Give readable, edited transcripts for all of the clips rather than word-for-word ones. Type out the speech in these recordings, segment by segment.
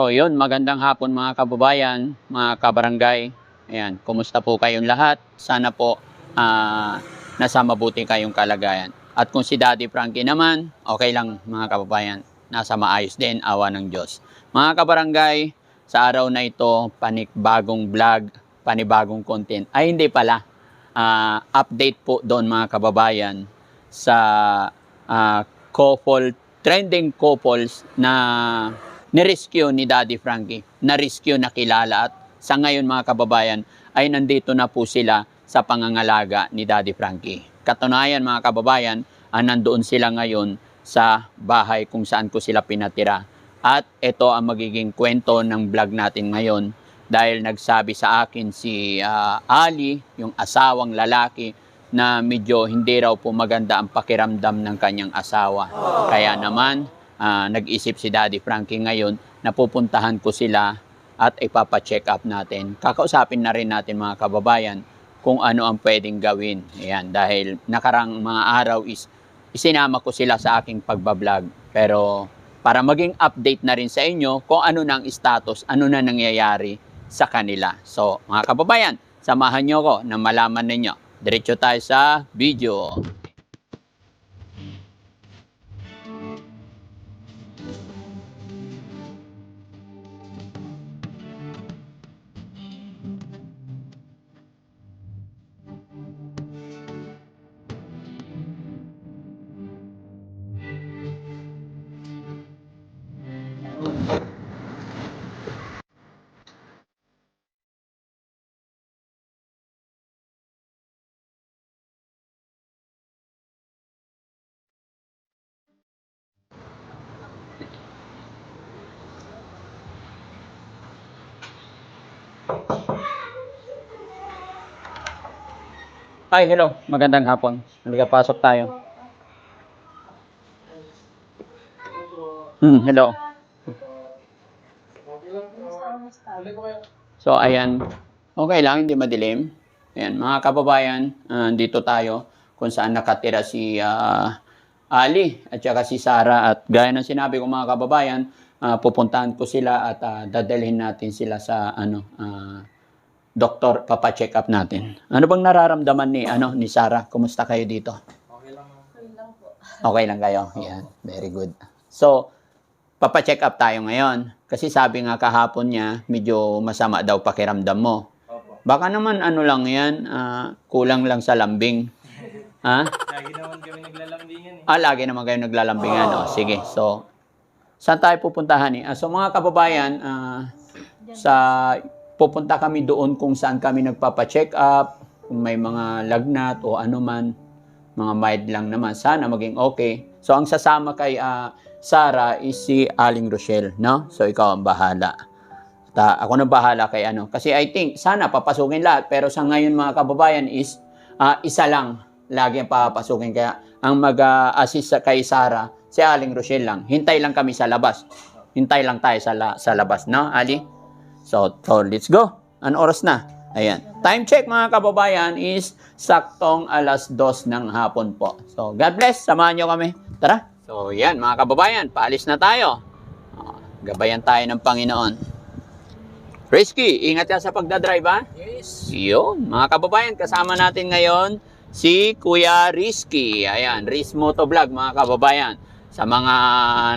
So yun, magandang hapon mga kababayan, mga kabarangay. Ayan, kumusta po kayong lahat? Sana po nasa mabuti kayong kalagayan. At kung si Daddy Frankie naman, okay lang mga kababayan. Nasa maayos din, awa ng Diyos. Mga kabarangay, sa araw na ito, panibagong vlog, panibagong content. Ay hindi pala, update po doon mga kababayan sa trending couples na ni-rescue ni Daddy Frankie. Na-rescue na kilala at sa ngayon mga kababayan ay nandito na po sila sa pangangalaga ni Daddy Frankie. Katunayan mga kababayan, nandoon sila ngayon sa bahay kung saan ko sila pinatira. At ito ang magiging kwento ng vlog natin ngayon dahil nagsabi sa akin si Ali, yung asawang lalaki, na medyo hindi raw po maganda ang pakiramdam ng kanyang asawa. Kaya naman, nag-isip si Daddy Frankie ngayon na pupuntahan ko sila at ipapacheck up natin. Kakausapin na rin natin mga kababayan kung ano ang pwedeng gawin. Ayan, dahil nakarang mga araw isinama ko sila sa aking pagbablog. Pero para maging update na rin sa inyo kung ano nang status, ano na nangyayari sa kanila. So mga kababayan, samahan nyo ko na malaman ninyo. Diretso tayo sa video. Hi, hello. Magandang hapon. Halika, pasok tayo. Hello. So, ayan. Okay lang, hindi madilim. Ayan, mga kababayan, dito tayo kung saan nakatira si Ali at saka si Sarah. At gaya ng sinabi ko mga kababayan, pupuntahan ko sila at dadalhin natin sila sa doktor, papa-check up natin. Ano bang nararamdaman ni Sarah? Kumusta kayo dito? Okay lang. Okay lang po. Okay lang kayo? Yan, very good. So, papa-check up tayo ngayon. Kasi sabi nga kahapon niya, medyo masama daw pakiramdam mo. Opo. Baka naman ano lang yan, kulang lang sa lambing. Ha? Lagi naman kami naglalambingan eh. Lagi naman kayo naglalambingan. Sige, so, saan tayo pupuntahan So, mga kababayan, pupunta kami doon kung saan kami nagpapa-check up, kung may mga lagnat o ano man, mga mild lang naman. Sana maging okay. So, ang sasama kay Sarah is si Aling Rochelle, no? So, ikaw ang bahala. Ako na bahala kay Kasi I think, sana papasukin lahat. Pero sa ngayon mga kababayan is, isa lang lagi ang papasukin. Kaya, ang mag-assist kay Sarah, si Aling Rochelle lang. Hintay lang kami sa labas. Hintay lang tayo sa labas, no, Ali? So, let's go. Ano oras na? Ayan. Time check mga kababayan is saktong 2:00 ng hapon po. So, God bless. Samahan nyo kami. Tara. So, yan mga kababayan. Paalis na tayo. Gabayan tayo ng Panginoon. Risky, ingat yan sa pagdadrive ha? Yes. Yun. Mga kababayan, kasama natin ngayon si Kuya Risky. Ayan, Riz Motovlog mga kababayan. Sa mga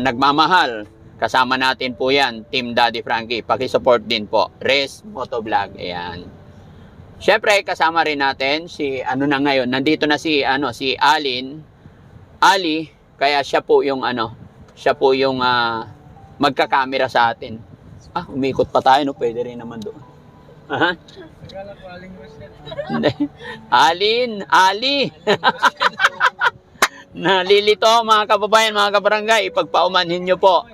nagmamahal, kasama natin po yan, Team Daddy Frankie. Paki-support din po, Riz Motovlog. Ayan. Siyempre, kasama rin natin si, ngayon, nandito na si Ali, kaya siya po yung, magkakamera sa atin. Umikot pa tayo, no? Pwede rin naman doon. Aha. Nagkala ko Aling Rochelle. Ali. Nalilito mga kababayan, mga kabarangay, ipagpaumanhin nyo po.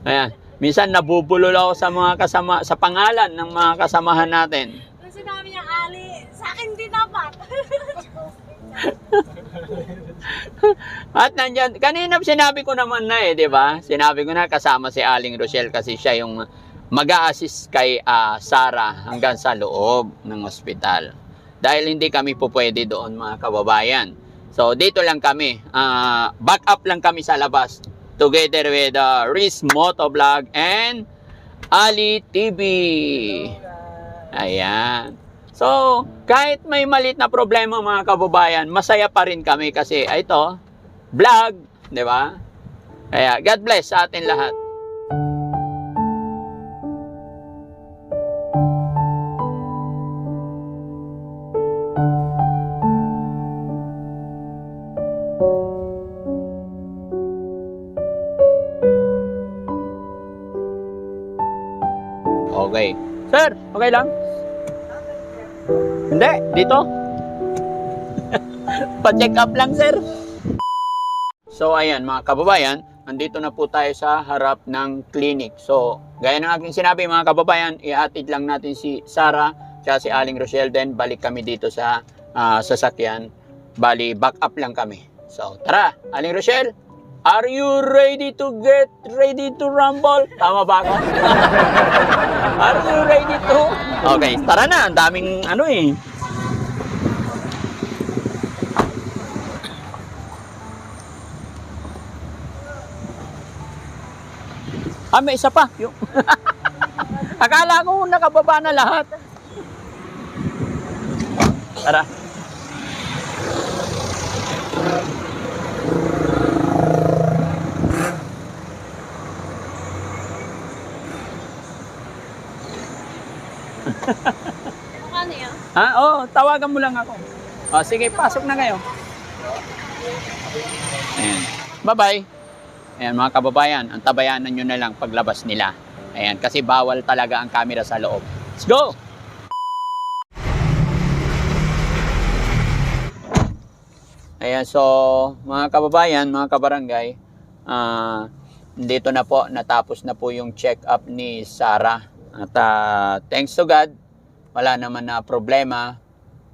Ayan. Minsan nabubulol ako sa mga sa pangalan ng mga kasamahan natin. Nung sinabi niya, Ali, sa akin din dapat. At nandyan, kanina sinabi ko naman na di ba? Sinabi ko na kasama si Aling Rochelle kasi siya yung mag-a-assist kay Sarah hanggang sa loob ng ospital. Dahil hindi kami po pwede doon mga kababayan. So dito lang kami, back up lang kami sa labas. Together with Riz Motovlog and Ali TV. Ayan. So, kahit may malit na problema mga kababayan, masaya pa rin kami kasi ito, vlog, di ba? Kaya, God bless sa atin lahat. Okay. Sir, okay lang? Hindi, dito. Pa-check up lang, sir. So, ayan mga kababayan, nandito na po tayo sa harap ng clinic. So, gaya ng aking sinabi mga kababayan, ihatid lang natin si Sarah at si Aling Rochelle, then balik kami dito sa sasakyan. Bali, back up lang kami. So, tara, Aling Rochelle, are you ready to get ready to rumble? Tama ba ako? Are you ready to? Okay, tara na. Ang daming ano eh. May isa pa. Yung akala ko nakababa na lahat. Tara. Ano yan? Tawagan mo lang ako. Sige, pasok na kayo. Ayan. Bye-bye. Ayan mga kababayan, antabayanan nyo na lang paglabas nila. Ayan, kasi bawal talaga ang camera sa loob. Let's go! Ayan, so mga kababayan, mga kabarangay, dito na po, natapos na po yung check-up ni Sarah. At thanks to God, wala naman na problema,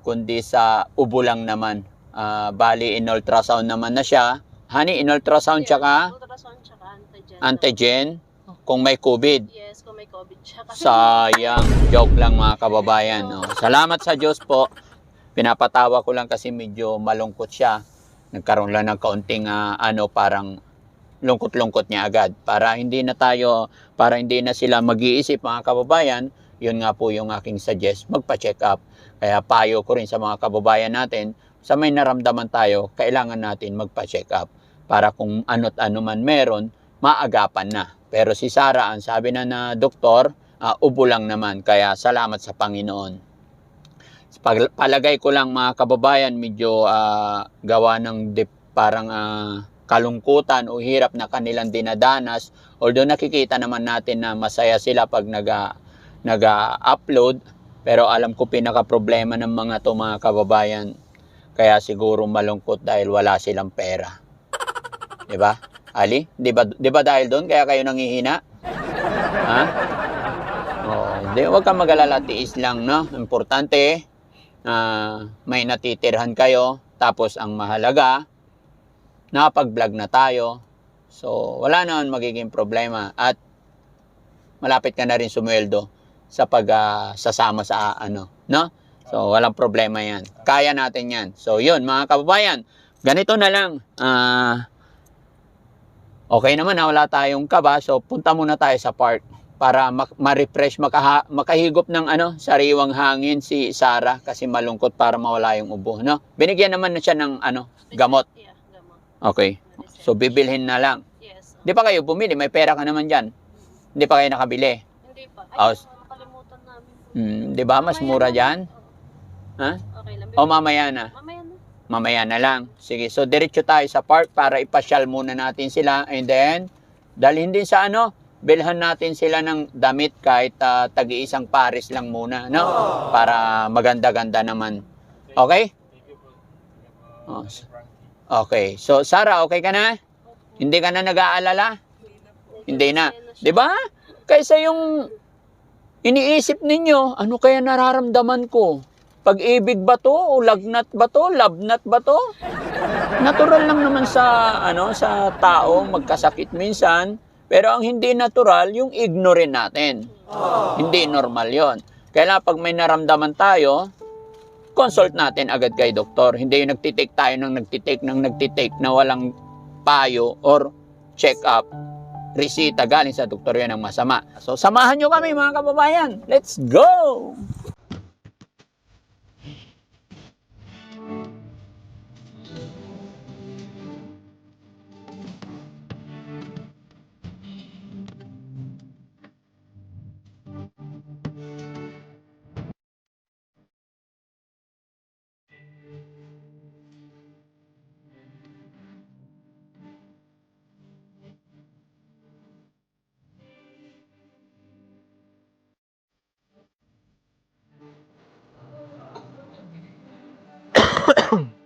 kundi sa ubo lang naman. Bali, in ultrasound naman na siya. Honey, in ultrasound tsaka Ultrasound tsaka antigen kung may COVID. Yes, kung may COVID siya. Sayang. Joke lang mga kababayan. No? Salamat sa Diyos po. Pinapatawa ko lang kasi medyo malungkot siya. Nagkaroon lang ng kaunting parang lungkot-lungkot niya agad. Para hindi na sila mag-iisip mga kababayan, yun nga po yung aking suggest, magpa-check up. Kaya payo ko rin sa mga kababayan natin, sa may naramdaman tayo, kailangan natin magpa-check up. Para kung ano't ano man meron, maagapan na. Pero si Sarah, ang sabi na doktor, ubo lang naman. Kaya salamat sa Panginoon. Palagay ko lang mga kababayan, medyo gawa ng parang kalungkutan o hirap na kanilang dinadanas. Although nakikita naman natin na masaya sila pag nag-upload. Pero alam ko pinaka-problema ng mga kababayan. Kaya siguro malungkot dahil wala silang pera. 'Di ba? Ali, 'di ba dahil doon kaya kayo nanghihina? Ha? Wag kang mag-alala, tiis lang, no? Importante may natitirhan kayo, tapos ang mahalaga nakapag-vlog na tayo. So, wala naman magiging problema at malapit ka na rin sumweldo sa sasama sa no? So, walang problema yan. Kaya natin yan. So, yun, mga kababayan. Ganito na lang. Okay naman na wala tayong kaba. So, punta muna tayo sa park para ma-refresh, makahigop ng sariwang hangin si Sarah kasi malungkot para mawala yung ubo. No? Binigyan naman na siya ng gamot. Yeah, gamot. Okay. So, bibilhin na lang. Yes. Di pa kayo bumili? May pera ka naman dyan. Hindi pa kayo nakabili. Hindi pa. Nakalimutan namin. Di ba? Mas mura dyan? Ha? Okay lang. Mamaya na. Mamaya na. Mamaya na lang. Sige, so diretso tayo sa park para ipasyal muna natin sila. And then, dalhin din sa bilhan natin sila ng damit kahit tagi-isang pares lang muna. No? Para maganda-ganda naman. Okay? Okay. So, Sarah, okay ka na? Hindi ka na nag-aalala? Hindi na. Di ba? Kaysa yung iniisip ninyo, ano kaya nararamdaman ko? Pag-ibig ba to? O lagnat ba to? Labnat ba to? Natural lang naman sa tao magkasakit minsan. Pero ang hindi natural, yung ignorant natin. Hindi normal yon. Kaya pag may naramdaman tayo, consult natin agad kay doktor. Hindi yung nagtitake tayo ng nagtitake na walang payo or check up. resita galing sa doktor yan ang masama. So samahan nyo kami mga kababayan. Let's go!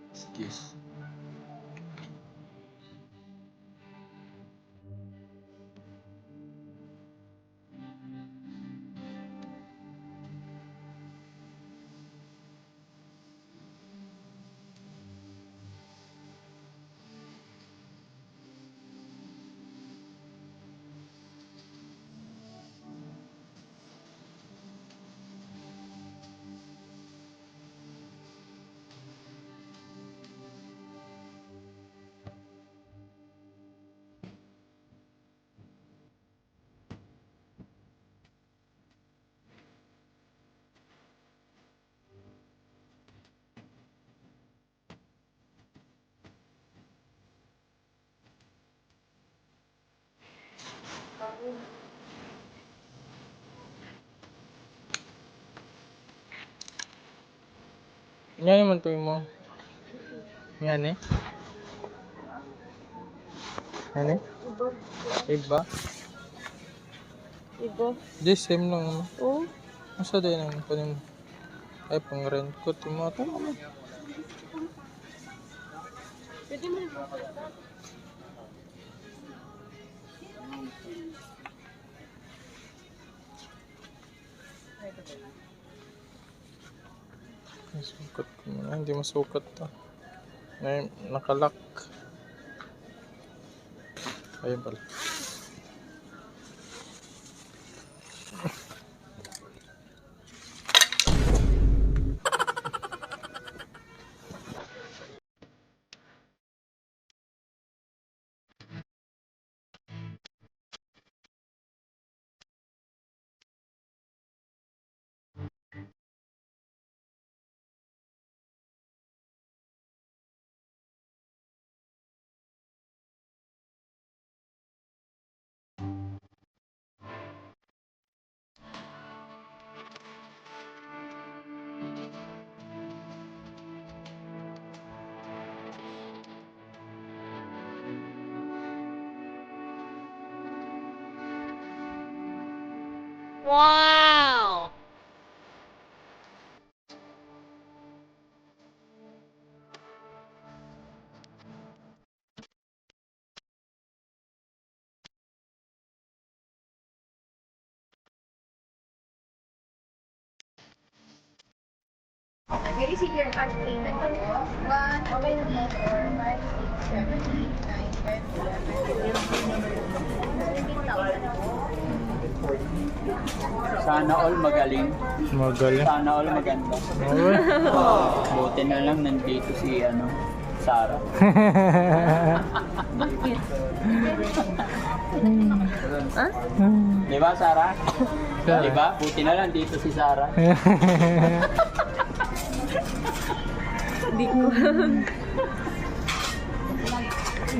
Excuse. Yan naman to mo. Yan eh. Yan eh. Iba. Iba. Di same lang naman. Oo. Masa din ang panin. Ay pang rent ko tumato. Pwede mo rin. Sukat ko muna. Hindi masukat to. Nakalak. Ayun pala. Wow! Very senior card payment. 1, 2, 3, 4, 5, 6, 7, 8, 9, 10, 11, 12, 13,000. Sana all magaling. Magaling. Sana all maganda. Okay. Buti na lang nandito si Sarah. Di ba, Sarah? Di ba? Buti na lang dito si Sarah. Thank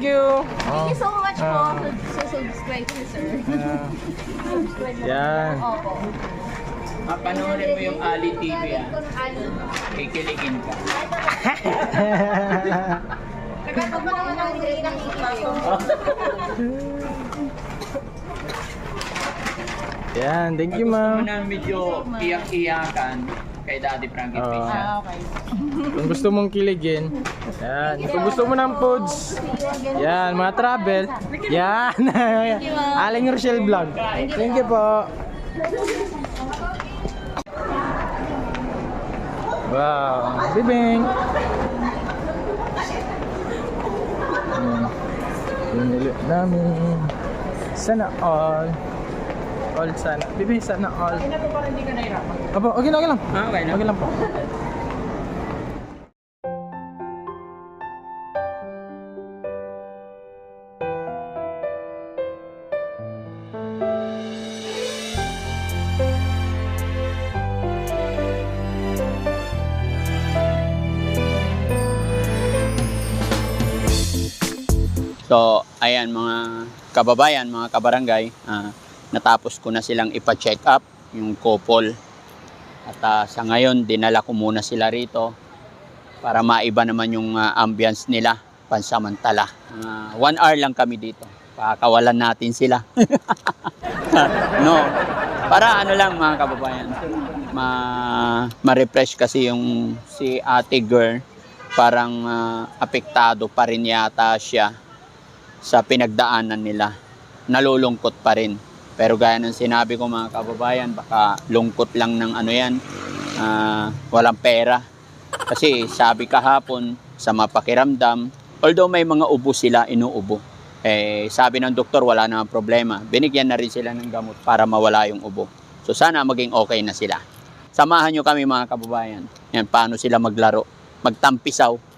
you. Thank you so much po sa subscribe niyo, sir. Yan. Opo. Panoorin mo yung Ali TV, Kung Ali. Kikiligin ka. Nagkakot mo naman ang hindi nakikita. Yan, thank you, Gusto mo ma'am. na medyo iyak-iyakan kay Daddy Frankie Oo. Fisher. Okay. Kung gusto mong kiligin, yan. Kung gusto mo ng foods, yan, mga travel, yan. Aling Rochelle Vlog. Thank you po. Wow, bibing. Binili namin. Sana all. All sana. Bibing sana all. Apo, okay na, okay lang. Okay na. Okay lang po. So, ayan mga kababayan, mga kabarangay, natapos ko na silang ipa-check up yung couple. At sa ngayon, dinala ko muna sila rito para maiba naman yung ambience nila pansamantala. 1 hour lang kami dito. Pakakawalan natin sila. No. Para ano lang mga kababayan, ma-refresh kasi yung si ate girl, parang apektado pa rin yata siya sa pinagdaanan nila. Nalulungkot pa rin. Pero gaya ng sinabi ko mga kababayan, baka lungkot lang ng ano yan, walang pera. Kasi sabi kahapon sa mapakiramdam, although may mga ubo sila, inuubo. Sabi ng doktor wala namang problema. Binigyan na rin sila ng gamot para mawala yung ubo. So sana maging okay na sila. Samahan nyo kami mga kababayan. Yan, paano sila maglaro, magtampisaw.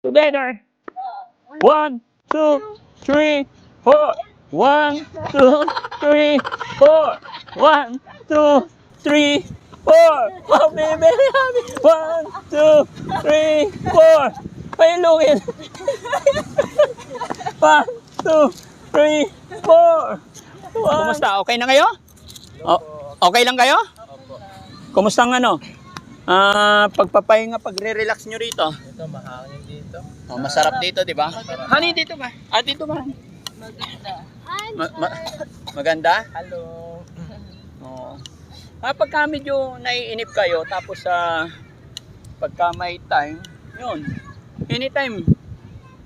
Together. 1, 2, 3, 4. 1, 2, 3, 4. 1, 2, 3, 4. Oh, baby, happy. 1, 2, 3, 4. Pailungin. 1, 2, 3, 4. Kumusta? Okay na kayo? Okay lang kayo? Kumusta ang ano? Pagpapahinga, pagre-relax nyo rito. Ito, mahangin dito. Masarap dito, di ba? Honey, dito ba? Dito ba? Maganda? Hello. Oo. Pagka medyo naiinip kayo, tapos pagka may time, yun. Anytime.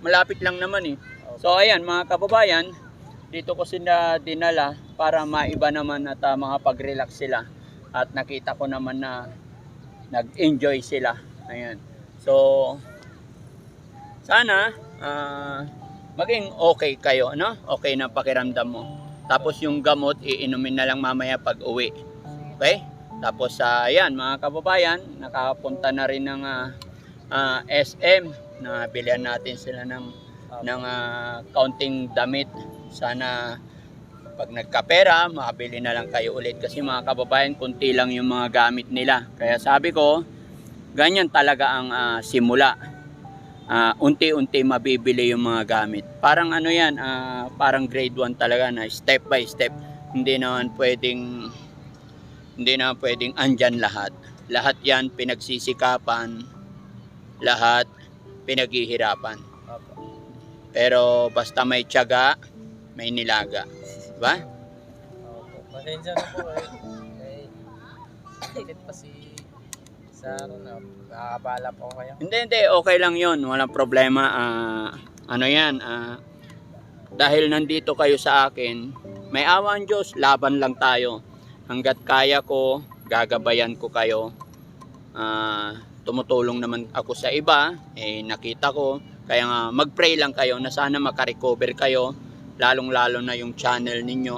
Malapit lang naman eh. So ayan mga kababayan, dito ko sila dinala para maiba naman at makapag-relax sila. At nakita ko naman na nag-enjoy sila. Ayan. So sana maging okay kayo, no? Okay na pakiramdam mo. Tapos yung gamot iinumin na lang mamaya pag uwi. Okay? Tapos ayan mga kababayan, nakapunta na rin ng SM na bilihan natin sila ng kaunting damit. Sana pag nagkapera, makabili na lang kayo ulit kasi mga kababayan, kunti lang yung mga gamit nila. Kaya sabi ko, ganyan talaga ang simula. Unti-unti mabibili yung mga gamit. Parang ano yan, parang grade 1 talaga na step by step. Hindi naman pwedeng andyan lahat. Lahat yan pinagsisikapan, lahat pinaghihirapan. Pero basta may tiyaga, may nilaga. Diba? Opo. Pasensya na po eh. Bakit pa si Saro na nakakabala po kayo? Hindi. Okay lang yun. Walang problema. Ano yan? Dahil nandito kayo sa akin, may awa ang Diyos, laban lang tayo. Hanggat kaya ko, gagabayan ko kayo. Tumutulong naman ako sa iba. Nakita ko. Kaya nga, mag-pray lang kayo na sana makarecover kayo. Lalong-lalo na yung channel ninyo.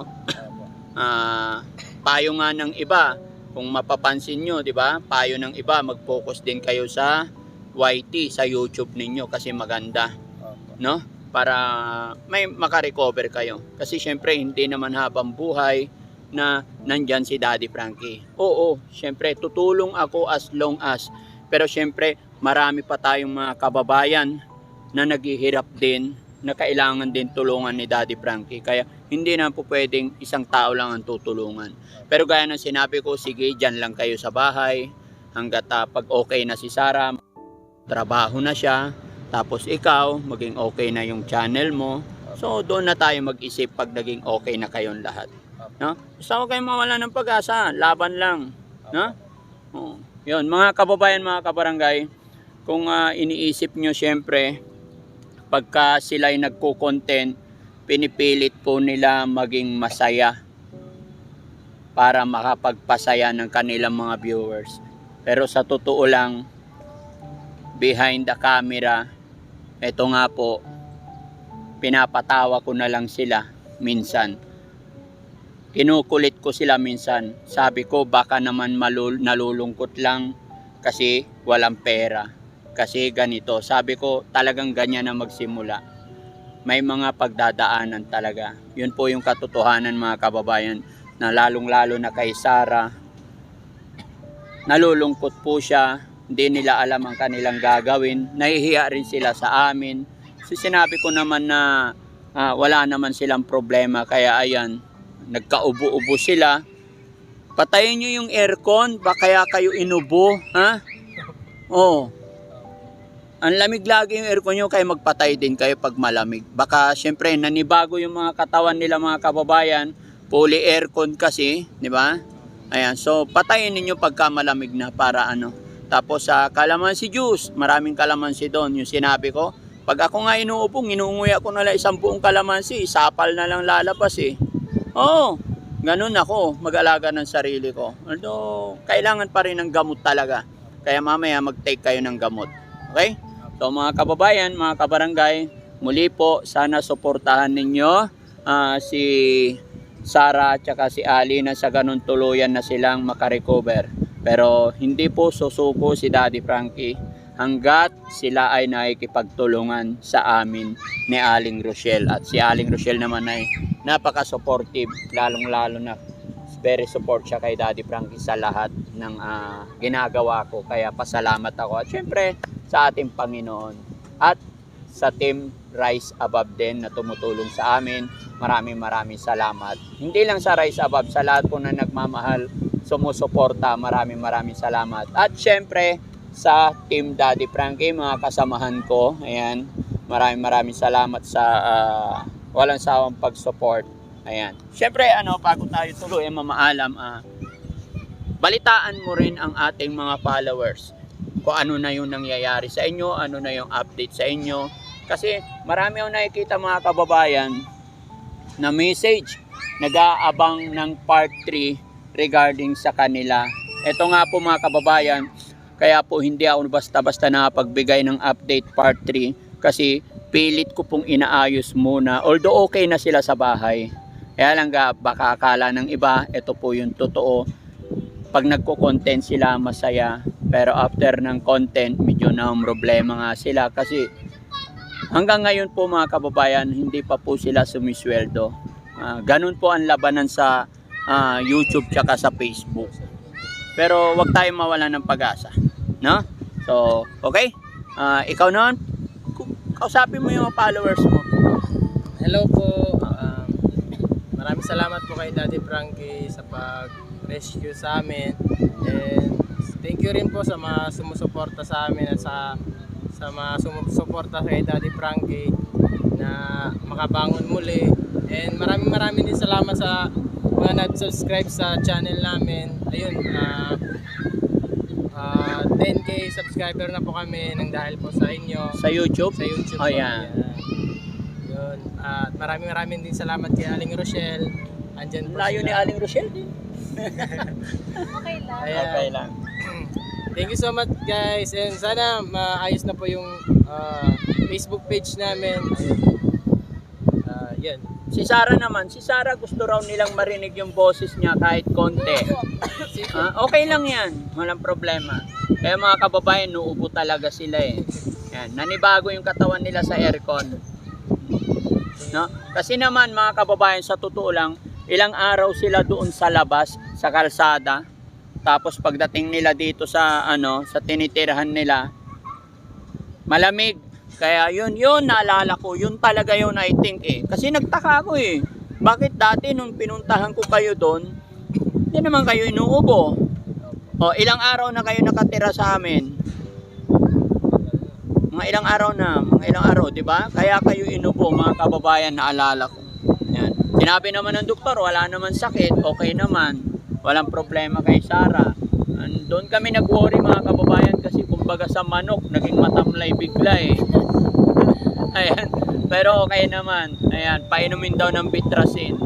Payo nga ng iba, kung mapapansin nyo, di ba? Payo ng iba, mag-focus din kayo sa YT, sa YouTube ninyo kasi maganda, no? Para may makarecover kayo. Kasi syempre, hindi naman habang buhay na nandyan si Daddy Frankie. Oo, syempre tutulong ako as long as. Pero syempre marami pa tayong mga kababayan na naghihirap din, na kailangan din tulungan ni Daddy Frankie. Kaya hindi na po pwedeng isang tao lang ang tutulungan. Pero gaya ng sinabi ko, sige, dyan lang kayo sa bahay hanggat pag okay na si Sarah, trabaho na siya, tapos ikaw, maging okay na yung channel mo. So doon na tayo mag-isip pag naging okay na kayong lahat. No? Basta huwag kayong mawala ng pag-asa, laban lang. No? Oh. Yun, mga kababayan, mga kabarangay, kung iniisip nyo syempre, pagka sila'y nagko-content, pinipilit po nila maging masaya para makapagpasaya ng kanilang mga viewers. Pero sa totoo lang, behind the camera, eto nga po, pinapatawa ko na lang sila minsan. Kinukulit ko sila minsan. Sabi ko baka naman nalulungkot lang kasi walang pera. Kasi ganito. Sabi ko talagang ganyan na magsimula. May mga pagdadaanan talaga. Yun po yung katotohanan, mga kababayan, na lalong-lalo na kay Sarah. Nalulungkot po siya. Hindi nila alam ang kanilang gagawin. Nahihiya rin sila sa amin. So, sinabi ko naman na wala naman silang problema. Kaya ayan, nagkaubo-ubo sila. Patayin nyo yung aircon. Baka kaya kayo inubo. Ha? Oh. Ang lamig lagi yung aircon nyo, kaya magpatay din kayo pag malamig. Baka syempre nanibago yung mga katawan nila, mga kababayan. Fully aircon kasi, di ba? Ayan, so patayin ninyo pagka malamig na para ano. Tapos sa calamansi juice, maraming calamansi doon. Yung sinabi ko, pag ako nga inuupong, inuunguya ko na lang isang buong calamansi, sapal na lang lalabas eh. Oo, ganun ako, mag-alaga ng sarili ko. Although, kailangan pa rin ng gamot talaga. Kaya mamaya mag-take kayo ng gamot. Okay? So mga kababayan, mga kabarangay, muli po, sana suportahan ninyo si Sarah at saka si Ali na sa ganun tuluyan na silang makarecover. Pero hindi po susuko si Daddy Frankie hanggat sila ay nakikipagtulungan sa amin ni Aling Rochelle. At si Aling Rochelle naman ay napaka-supportive, lalong-lalo na very support siya kay Daddy Frankie sa lahat ng ginagawa ko. Kaya pasalamat ako. At syempre sa ating Panginoon at sa Team Rise Above din na tumutulong sa amin. Maraming salamat. Hindi lang sa Rise Above, sa lahat po na nagmamahal, sumusuporta. Maraming salamat. At syempre sa Team Daddy Frankie, mga kasamahan ko. Ayan, maraming salamat sa walang sawang pag-support. Ayan. Syempre, bago tayo tuloy, mamaalam, balitaan mo rin ang ating mga followers. Kung ano na yung nangyayari sa inyo, ano na yung update sa inyo. Kasi marami akong nakikita, mga kababayan, na message, nag-aabang ng part 3 regarding sa kanila. Ito nga po, mga kababayan, kaya po hindi ako basta-basta nakapagbigay ng update part 3 kasi pilit ko pong inaayos muna. Although okay na sila sa bahay. Kaya lang baka akala ng iba, ito po yung totoo. Pag nagko-content sila, masaya. Pero after ng content, medyo na problema nga sila. Kasi hanggang ngayon po, mga kababayan, hindi pa po sila sumisweldo. Ganun po ang labanan sa YouTube tsaka sa Facebook. Pero wag tayong mawalan ng pag-asa. No? So, okay? Ikaw naman, kausapin mo yung followers mo. Hello po. Maraming salamat po kay Daddy Frankie sa pag-rescue sa amin. And thank you rin po sa mga sumusuporta sa amin at sa mga sumusuporta kay Daddy Frankie na makabangon muli. And maraming din salamat sa mga nag-subscribe sa channel namin. Ayun, 10k subscriber na po kami nang dahil po sa inyo. Sa YouTube? Sa YouTube. Oh, yeah. Yun. At maraming din salamat kay Aling Rochelle. Andyan po Layo ni sila. Aling Rochelle din. Okay lang. Ayan. Okay lang. Thank you so much, guys. And sana maayos na po yung Facebook page namin. Yan. Si Sarah naman, si Sarah gusto raw nilang marinig yung boses niya kahit konti. Okay lang yan, walang problema. Kaya mga kababayan, nuubo talaga sila eh. Yan, nanibago yung katawan nila sa aircon. No? Kasi naman mga kababayan, sa totoo lang, ilang araw sila doon sa labas, sa kalsada. Tapos pagdating nila dito sa sa tinitirahan nila, malamig. Kaya yun naalala ko, yun talaga yun I think Kasi nagtaka ako Bakit dati nung pinuntahan ko kayo doon, hindi naman kayo inuubo. O ilang araw na kayo nakatira sa amin? Mga ilang araw, di ba? Kaya kayo inubo, mga kababayan, naalala ko. Yan. Sinabi naman ng doktor, wala naman sakit, okay naman. Walang problema kay Sarah. Doon kami nag-worry mga kababayan kasi kumbaga sa manok, naging matamlay bigla Ayan. Pero okay naman. Ayan, painumin daw ng Bitrasin.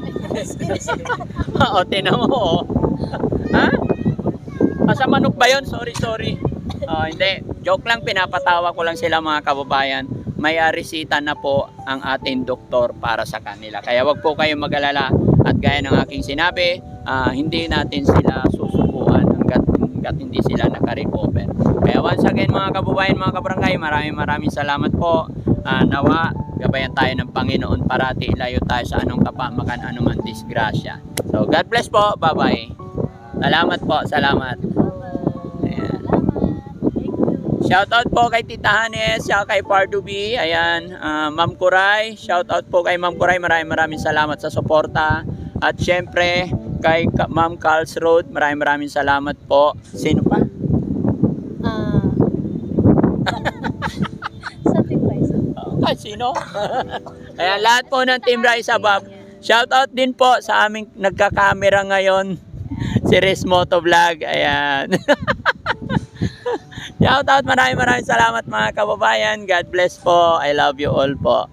O, tinan mo Ha? Sa manok ba yun? Sorry. Hindi. Joke lang, pinapatawa ko lang sila mga kababayan. May resita na po ang ating doktor para sa kanila. Kaya wag po kayong mag-alala. At gaya ng aking sinabi, hindi natin sila susubuan hanggat hindi sila naka-recover. Kaya once again mga kababayan, mga kabarangay, maraming salamat po. Nawa, gabayan tayo ng Panginoon parati. Ilayo tayo sa anong kapamakan, anuman disgrasya. So God bless po. Bye-bye. Salamat po. Salamat. Ayan. Shoutout po kay Tita Hanes, kay Pardo B, ayan, Ma'am Kuray, shoutout po kay Ma'am Kuray, maraming salamat sa suporta. At syempre, kay Ma'am Carl's Road, maraming salamat po. Sino pa? Sa Team Rise Above. Sino? Ayan, lahat po ng Team Rise Above. Shoutout din po sa aming nagka-camera ngayon, si Riz Moto Vlog, ayan. Shoutout, maraming salamat mga kababayan. God bless po. I love you all po.